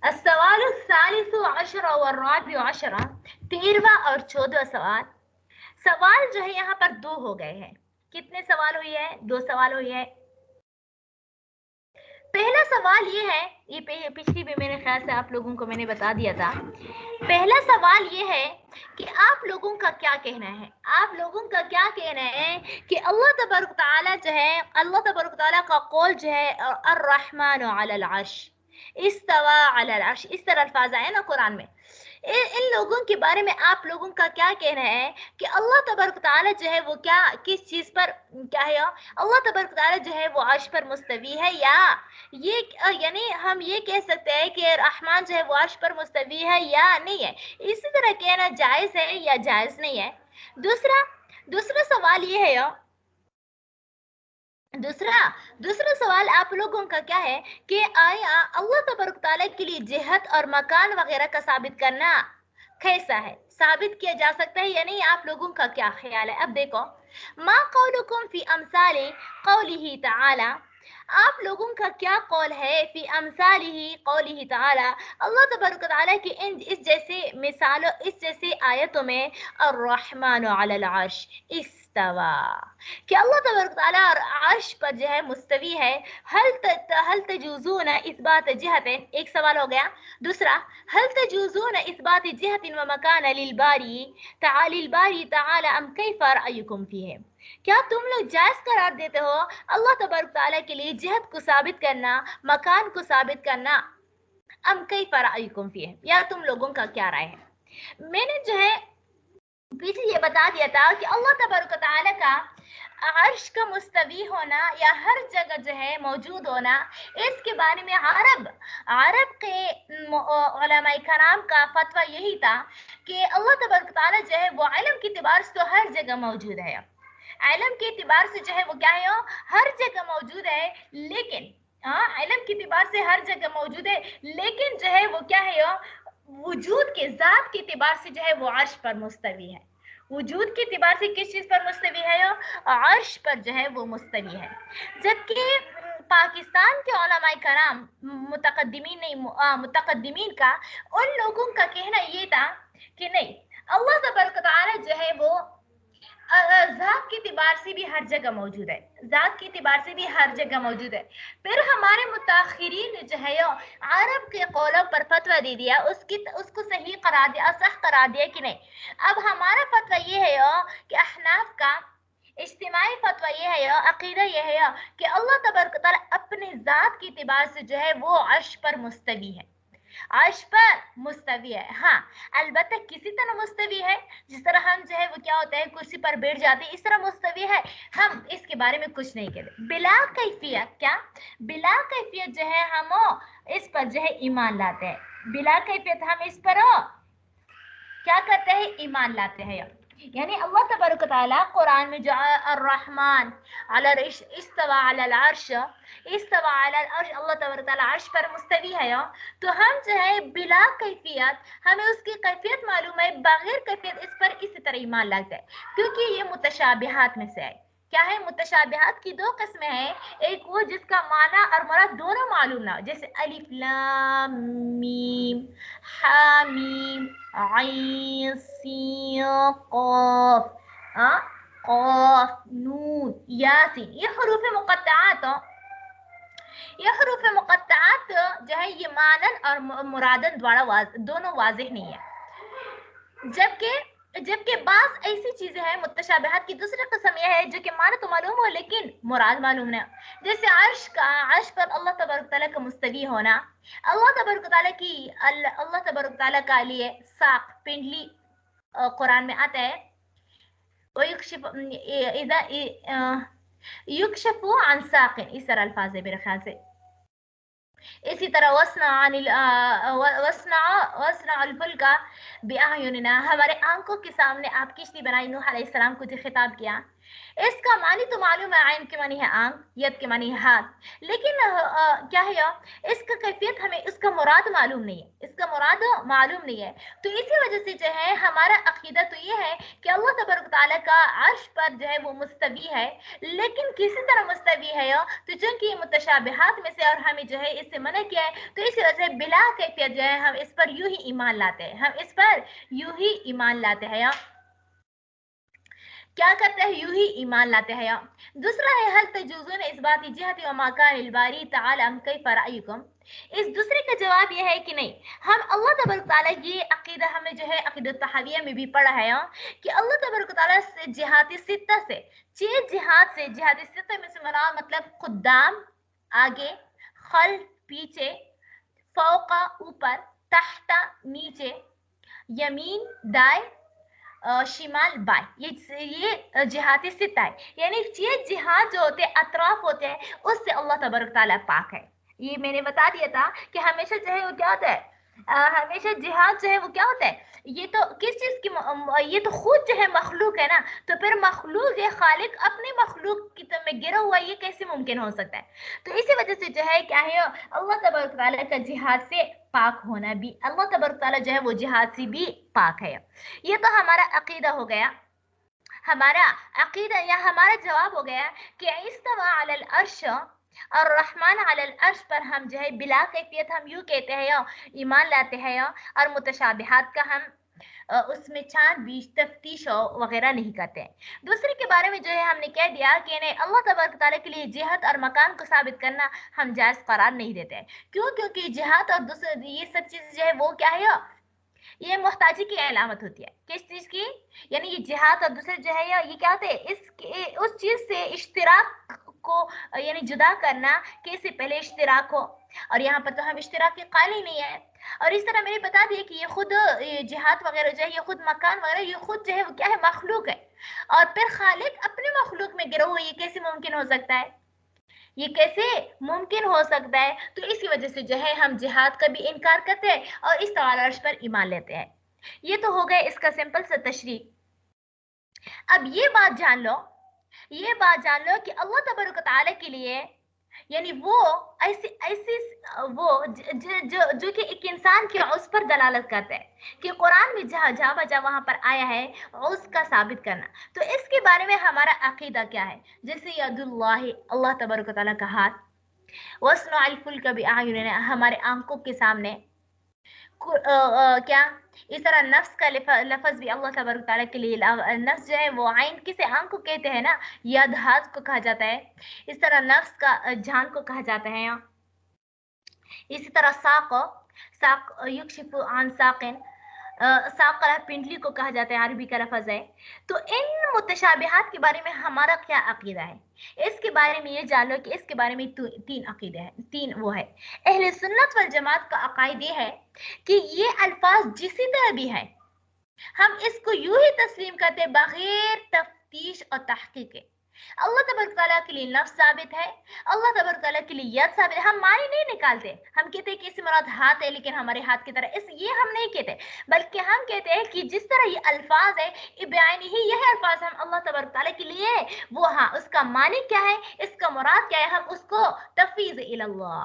السوال الثالث عشر والرابع عشر، 13واں اور 14واں سوال. سوال جو ہے یہاں پر دو ہو گئے ہیں. کتنے سوال ہوئی ہے؟ دو سوال ہوئی ہے. پہلا سوال یہ ہے، یہ پچھلی بھی میرے خیال سے آپ لوگوں کو میں نے بتا دیا تھا. پہلا سوال یہ ہے کہ آپ لوگوں کا کیا کہنا ہے، آپ لوگوں کا کیا کہنا ہے کہ اللہ تبارک تعالیٰ جو ہے، اللہ تبارک تعالیٰ کا قول جو ہے الرحمن علی العرش استوى علی العرش، اس طرح الفاظ آئے نا قرآن میں. ان لوگوں کے بارے میں آپ لوگوں کا کیا کہنا ہے کہ اللہ تبارک تعالیٰ جو ہے وہ کیا، کس چیز پر کیا ہے؟ اللہ تبارک تعالیٰ جو ہے وہ عرش پر مستوی ہے، یا یہ یعنی ہم یہ کہہ سکتے ہیں کہ رحمان جو ہے وہ عرش پر مستوی ہے یا نہیں ہے. اسی طرح کہنا جائز ہے یا جائز نہیں ہے. دوسرا سوال یہ ہے، دوسرا سوال آپ لوگوں کا کیا ہے کہ آیا اللہ تبارک تعالیٰ کے لیے جہت اور مکان وغیرہ کا ثابت کرنا کیسا ہے، ثابت کیا جا سکتا ہے یا نہیں؟ آپ لوگوں کا کیا خیال ہے؟ اب دیکھو، ما قولکم فی امثال قولہ تعالی، آپ لوگوں کا کیا قول ہے فی امثالہ قولہ تعالی، اللہ تبارک تعالیٰ کی اس جیسے مثالوں، اس جیسے آیتوں میں الرحمن علی العرش استوى، کہ اللہ تبارک تعالیٰ عرش پر جو ہے مستوی ہے. حل تجوزون اثبات جہت، ایک سوال ہو گیا. دوسرا، حل تجوزون اثبات جہت و مکان للباری تعالی ام کیف رأیکم فیہ، کیا تم لوگ جائز قرار دیتے ہو اللہ تبارک تعالیٰ کے لیے جہت کو ثابت کرنا، مکان کو ثابت کرنا، ام کیف رأیکم فیہ، یا تم لوگوں کا کیا رائے ہے؟ میں نے جو ہے پیچھے یہ بتا دیا تھا کہ اللہ تبارک تعالیٰ کا عرش کا مستوی ہونا یا ہر جگہ جو ہے موجود ہونا، اس کے بارے میں عرب کے علماء کرام کا فتویٰ یہی تھا کہ اللہ تبارک تعالیٰ جو ہے وہ علم کے اعتبار سے تو ہر جگہ موجود ہے، علم کے اعتبار سے جو ہے وہ کیا ہے، ہر جگہ موجود ہے. لیکن علم کے اعتبار سے ہر جگہ موجود ہے، لیکن جو ہے وہ کیا ہے، وجود کے ذات کے اعتبار سے جو ہے وہ عرش پر مستوی ہے. وجود کے اعتبار سے کس چیز پر مستوی ہے؟ عرش پر جو ہے وہ مستوی ہے. جبکہ پاکستان کے علماء کرام متقدمین کا، ان لوگوں کا کہنا یہ تھا کہ نہیں، اللہ تبارک تعالیٰ جو ہے وہ ذات کے اعتبار سے بھی ہر جگہ موجود ہے، ذات کے اعتبار سے بھی ہر جگہ موجود ہے. پھر ہمارے متاخرین نے جو ہے عرب کے قولوں پر فتویٰ دے دیا، اس کو صحیح قرار دیا، صح قرار دیا کہ نہیں. اب ہمارا فتویٰ یہ ہے کہ احناف کا اجتماعی فتویٰ یہ ہے، عقیدہ یہ ہے کہ اللہ تبارک تعالیٰ اپنے ذات کے اعتبار سے جو ہے وہ عرش پر مستوی ہے، عرش پر مستوی ہے. ہاں البتہ کسی طرح مستوی ہے، جس طرح ہم جو ہے وہ کیا ہوتا ہے کرسی پر بیٹھ جاتے ہیں، اس طرح مستوی ہے. ہم اس کے بارے میں کچھ نہیں کہتے. بلا کیفیت، کیا بلا کیفیت جو ہے ہم اس پر جو ہے ایمان لاتے ہیں. بلا کیفیت ہم اس پر کیا کرتے ہیں؟ ایمان لاتے ہیں. یعنی اللہ تبارک تعالیٰ قرآن میں جو الرحمن علی العرش استوى علی العرش، استوى علی العرش، اللہ تبارک تعالیٰ عرش پر مستوی ہے، تو ہم جو ہے بلا کیفیت، ہمیں اس کی کیفیت معلوم ہے، بغیر کیفیت اس پر اسی طرح ایمان لاتے ہیں، کیونکہ یہ متشابہات میں سے ہے. کیا ہے؟ متشابہات کی دو قسمیں ہیں، ایک وہ جس کا معنی اور مراد دونوں معلوم نہ ہو، جیسے الف لام میم، حامیم، عین سین قاف، قاف نون یاسین، یہ حروف مقطعات ہوں. یہ حروف مقطعات جو ہے یہ مانن اور مرادن دونوں واضح نہیں ہے. جبکہ بعض ایسی چیزیں ہیں متشابہات کی دوسری قسم یہ ہے جو کہ معنی تو معلوم ہو لیکن مراد معلوم نہ ہو، جیسے عرش پر اللہ تبارک تعالیٰ کا مستوی ہونا، اللہ تبارک تعالیٰ کا لیے ساق، پنڈلی قرآن میں آتا ہے، یکشف عن ساق، اس طرح الفاظ ہے میرے خیال سے. اسی طرح وَاصْنَعُوا الْفُلْكَ بِأَعْيُنِنَا، ہمارے آنکھوں کے سامنے آپ کشتی بنائی. نوح علیہ السلام کو جو خطاب کیا، इसका मानी तो मालूम है, आइन के मानी है आंख, यद के मानी है हाथ, लेकिन क्या है इसका कैफियत हमें इसका मुराद मालूम नहीं है, इसका मुराद मालूम नहीं है। तो इसी वजह से जो है हमारा अकीदा तो ये है कि अल्लाह तबारक तआला का अर्श पर जो है वो मुस्तवी है, लेकिन किसी तरह मुस्तवी है तो चूंकि ये मुतशाबिहात में से और हमें जो है इससे मना किया है, तो इसी वजह से बिला कैफियत जो है हम इस पर यूं ही ईमान लाते हैं, हम इस पर यूं ही ईमान लाते हैं, क्या करते हैं, यूं ही ईमान लाते हैं। दूसरा है हल तजूजुन इस बात जिहत व माकान अलबारी तआला कैफ रायुकुम। इस दूसरे का जवाब यह है कि नहीं, हम अल्लाह तबारक तआला ये अकीदा हमें जो है अकीदत तहाविया में भी पढ़ा है कि अल्लाह तबारक तआला से जिहाती सित्ता से, 6 जिहाद से, जिहाती सित्ता में से मना मतलब खुद्दाम आगे, खल पीछे, फौका ऊपर, तहता नीचे, यमीन दाएं, शिमाल बाय, ये जिहाती सित्ता है, यानी ये जिहाद जो होते हैं अतराफ होते हैं उससे अल्लाह तबारक तआला पाक है। ये मैंने बता दिया था कि हमेशा जो है वो क्या होता है, हमेशा जिहाद जो है वो क्या होता है, ये तो किस चीज की ये तो खुद जो है मखलूक है ना, तो फिर मखलूक है खालिक अपने मखलूक की तरफ में गिरा हुआ, ये कैसे मुमकिन हो सकता है। तो इसी वजह से जो है क्या है अल्लाह तबारक तआला का जिहाद से पाक होना भी, अल्लाह तबारक तआला जो है वो जिहाद से भी पाक है। ये तो हमारा अकीदा हो गया, हमारा अकीदा या हमारा जवाब हो गया कि इस्तवा अलल अर्श और रहमान अलल अर्श पर हम जो है बिला कैफियत हम यूं कहते हैं या ईमान लाते हैं या, और मुतशाबिहात का हम उसमें छानबीन तफ्तीश वगैरह नहीं करते हैं। दूसरे के बारे में जो है हमने कह दिया कि नहीं, अल्लाह तबारक तआला के लिए जिहत और मकान को साबित करना हम जायज़ करार नहीं देते हैं। क्यों? क्योंकि जिहत और दूसरे ये सब चीज़ जो है वो क्या है, ये मोहताजी की अलामत होती है। किस चीज की? यानी ये जिहाद और दूसरे जो है ये क्या होते हैं, इस उस चीज से इश्तिराक को यानी जुदा करना कि इससे पहले इश्तिराक हो, और यहाँ पर तो हम इश्तिराक के कायल ही नहीं है। और इस तरह मैंने बता दिया कि ये खुद जिहाद वगैरह जो है, ये खुद मकान वगैरह, ये खुद जो है वो क्या है, मखलूक है, और फिर खालिक अपने मखलूक में गिरा हुआ, ये कैसे मुमकिन हो सकता है, ये कैसे मुमकिन हो सकता है। तो इसी वजह से जो है हम जिहाद का भी इनकार करते हैं और इस तवारश पर ईमान लेते हैं। ये तो हो गया इसका सिंपल सा तशरीह। अब ये बात जान लो, ये बात जान लो कि अल्लाह तबारक तआला के लिए यानी वो ऐसी ऐसी वो जो कि एक इंसान के उस पर दलालत करता है कि कुरान में जहाँ जहाँ बजा वहां पर आया है उसका साबित करना। तो इसके बारे में हमारा अकीदा क्या है, जैसे यदुल्लाहि अल्लाह तबारक तआला का हाथ, वस्नुल फुल्क बिअयुनिना हमारे आंखों के सामने, क्या इस तरह नफ्स का लफज भी अल्लाह तबारक तआला के लिए, नफ्स जो है वो आइन किसे आंख को कहते हैं ना, यद हाथ को कहा जाता है, इस तरह नफ्स का जान को कहा जाता है। इसी तरह साक, साक युक्शिफु आन साकिन, साकरा पिंडली को कहा जाता है, अरबी का लफज है। तो इन मुतशाबिहात के बारे में हमारा क्या अकीदा है, इसके बारे में ये जान लो कि इसके बारे में तीन अकीदे हैं, तीन वो है। अहले सुन्नत वल जमात का अकायद ये है कि ये अल्फाज जिसी तरह भी है हम इसको यूं ही तस्लीम करते बगैर तफ्तीश और तहकीक के। अल्लाह तबारक तआला के लिए नफ्स साबित है, अल्लाह तबारक तआला के लिए यद साबित है, हम मानी नहीं निकालते, हम कहते हैं कि इससे मुराद हाथ है लेकिन हमारे हाथ की तरह, इस ये हम नहीं कहते, बल्कि हम कहते हैं कि जिस तरह ये अल्फाज है इब्यानी ही यह अल्फाज हम अल्लाह तबारक तआला के लिए वो, हाँ उसका मानी क्या है, इसका मुराद क्या है, हम उसको तफवीज़ इल्लल्लाह,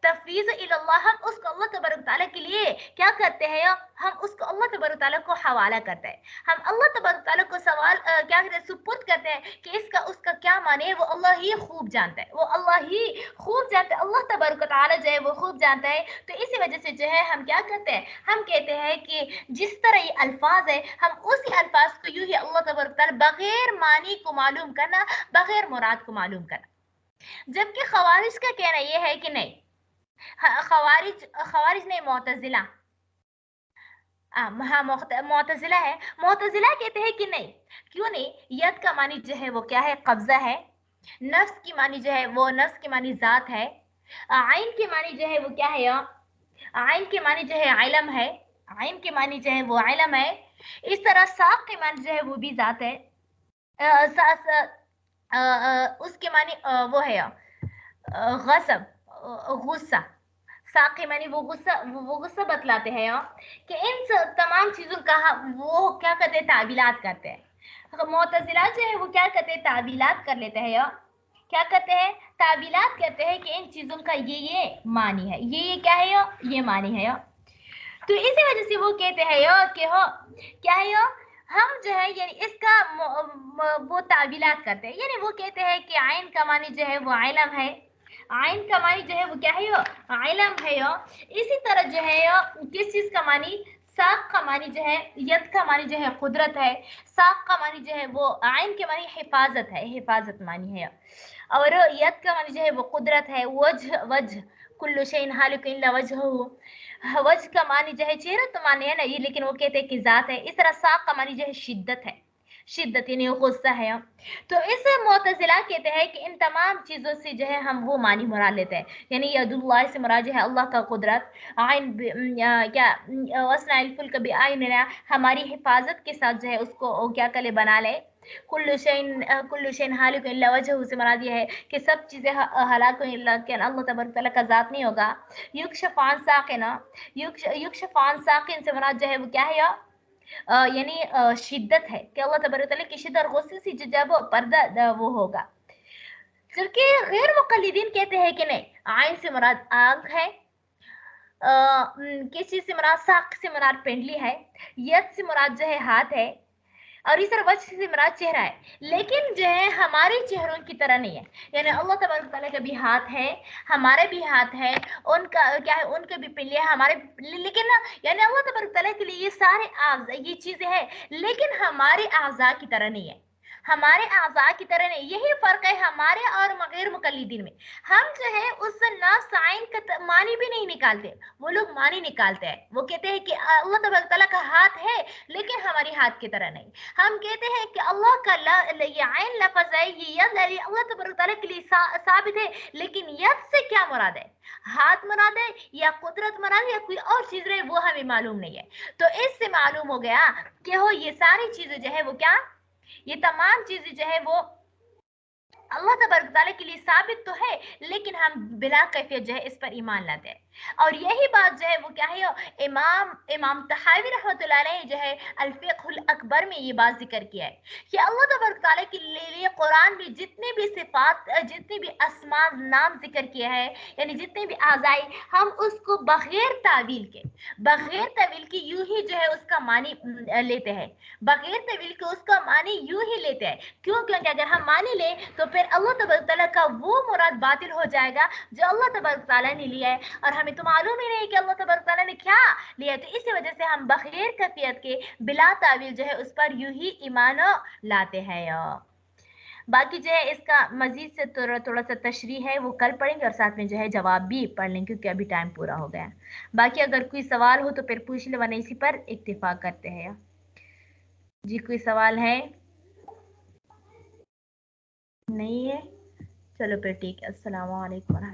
तफवीज़ इल्लल्लाह, हम उसको अल्लाह तबारक तआला के लिए क्या करते हैं, हम उसको अल्लाह तबारक तआला को हवाला करते हैं, हम अल्लाह तबारक तआला को सवाल क्या करते हैं, सुपुर्द करते हैं कि इसका उसका क्या माने है, वो अल्लाह ही खूब जानता है, वो अल्लाह ही खूब जानता है, अल्लाह तबारक तआला जो है वो खूब जानता है। तो इसी वजह से जो है हम क्या करते हैं, हम कहते हैं कि जिस तरह ये अल्फाज है हम उसी अल्फाज को यूं ही अल्लाह तबारक तआला बगैर मानी को मालूम करना, बगैर मुराद को मालूम करना। जबकि खवारिज का कहना यह है कि नहीं, खवारिज नहीं, मोतजिला, हाँ मोतजिला है, मोतजिला कहते हैं कि नहीं, क्यों नहीं, यद का मानी जो है वो क्या है, कब्जा है, नफ्स की मानी जो है वो नफ्स की मानी जात है, आइन की मानी जो है वो क्या है, आइन की मानी जो है इल्म है, आइन की मानी जो है वो इल्म है। इस तरह साक की मानी जो है वो भी जात है, उसके मानी वो है गज़ब, गुस्सा, साक़ी मानी वो गुस्सा बतलाते हैं कि इन तमाम चीज़ों का वो क्या करते हैं, ताबीलात करते हैं। मुअतज़िला जो है वो क्या करते हैं, तावीलात कर लेते हैं, या क्या करते हैं, तावीलात कहते हैं कि इन चीजों का ये मानी है, ये क्या है, ये मानी है। तो इसी वजह से वो कहते हैं कि हो क्या है, हम जो है यानी इसका वो तावीलात करते हैं, यानी वो कहते हैं कि आइन का मानी जो है वो इल्म है, आइन का मानी जो है वो क्या है, इल्म है। इसी तरह जो है किस चीज का मानी, साक का मानी जो है, यद का मानी जो है कुदरत है, साक का मानी जो है वो आइन के मानी हिफाजत है, हिफाजत मानी है, और यद का मानी जो है वो कुदरत है। वजह, वजह कुल्लु शैइन हालिक इल्ला वजहहू, वजह का मानी जो है चेहरा तो माने है ना ये, लेकिन वो कहते हैं कि जात है। इस तरह साक का मानी जो है शिद्दत है, शिद्दत यानी गुस्सा है। तो इस मुअतज़िला कहते हैं कि इन तमाम चीजों से जो है हम वो मानी मुरा लेते हैं, यानी यदुल्लाह से मुराद जो है अल्लाह का कुदरत, आइन क्या वसनाइल फुल्क भी आइन, हमारी हिफाजत के साथ जो है उसको क्या करे, बना ले। कुल्लु शैइन हालिक इल्ला वजहहू से मुराद ये है कि सब चीजें हलाक इल्ला कि अल्लाह तबारक तआला का जात नहीं होगा। युक्शफ अन साकिन, युक्शफ अन साकिन से मुराद जो है वो क्या है, यानी शिद्दत है कि अल्लाह तबारक तआला की शिद्दत और गुस्से से जो जब पर्दा वो होगा। जबकि गैर मुक़ल्लिदीन कहते हैं कि नहीं, आइन से मुराद आंख है, किस चीज से मुराद, साक से मुराद पेंडली है, यद से मुराद जो है हाथ है, और इस तरह वजह से मुराद चेहरा है। लेकिन जो है हमारे चेहरों की तरह नहीं है, यानी अल्लाह तबारक तआला का भी हाथ है, हमारे भी हाथ है, उनका क्या है, उनके भी पिल्ले हैं, हमारे, लेकिन ना यानी अल्लाह तबारक तआला के लिए ये सारे ये चीजें हैं, लेकिन हमारे आज़ा की तरह नहीं है, हमारे आज़ा की तरह नहीं। यही फर्क है हमारे और गैर मुक़ल्लिदीन में। हम जो है उस नफ्स आइन का मानी भी नहीं निकालते, वो लोग मानी निकालते हैं। वो कहते हैं कि अल्लाह तबारक तआला का हाथ है, लेकिन हमारे हाथ की तरह नहीं। हम कहते हैं कि अल्लाह का ये आइन लफ्ज़ है, ये यद है, अल्लाह तबारक तआला के लिए साबित है, लेकिन यद से क्या मुराद है, हाथ मुराद है या कुदरत मुराद है या कोई और चीज रहे, वो हमें मालूम नहीं है। तो इससे मालूम हो गया कि हो ये सारी चीजें जो है वो क्या, ये तमाम चीजें जो है वो अल्लाह तबारक तआला के लिए साबित तो है, लेकिन हम बिला कैफियत जो है इस पर ईमान लाते हैं। और यही बात जो है वो क्या है, इमाम तहावी रहमतुल्लाह अलैह जो है अल-फ़िक़्हुल अकबर में ये बात जिक्र किया है कि अल्लाह तबारक तआला के लिए कुरान में जितने भी सिफात, जितने भी अस्मा नाम जिक्र किया है, यानी जितने भी आज़ाई, हम उसको बगैर तावील के यूं ही जो है उसका मानी लेते हैं, बगैर तावील के उसका मानी यूं ही लेते हैं। क्यों? क्योंकि अगर हम मानी ले तो फिर अल्लाह तबारक तआला का वो मुराद बातिल हो जाएगा जो अल्लाह तबारक तआला ने लिया है, और हमें तो मालूम ही नहीं कि अल्लाह तबारक तआला ने क्या लिया है। तो इसी वजह से हम बगैर कैफियत के बिला तावील जो है उस पर यूं ही ईमान लाते हैं। बाकी जो है इसका मजीद से थोड़ा थोड़ा सा तशरीह है वो कल पढ़ेंगे, और साथ में जो है जवाब भी पढ़ लेंगे क्योंकि अभी टाइम पूरा हो गया। बाकी अगर कोई सवाल हो तो फिर पूछ ले, वरना इसी पर इत्तिफाक करते हैं। जी कोई सवाल है? नहीं है? चलो फिर ठीक है। अस्सलाम वालेकुम।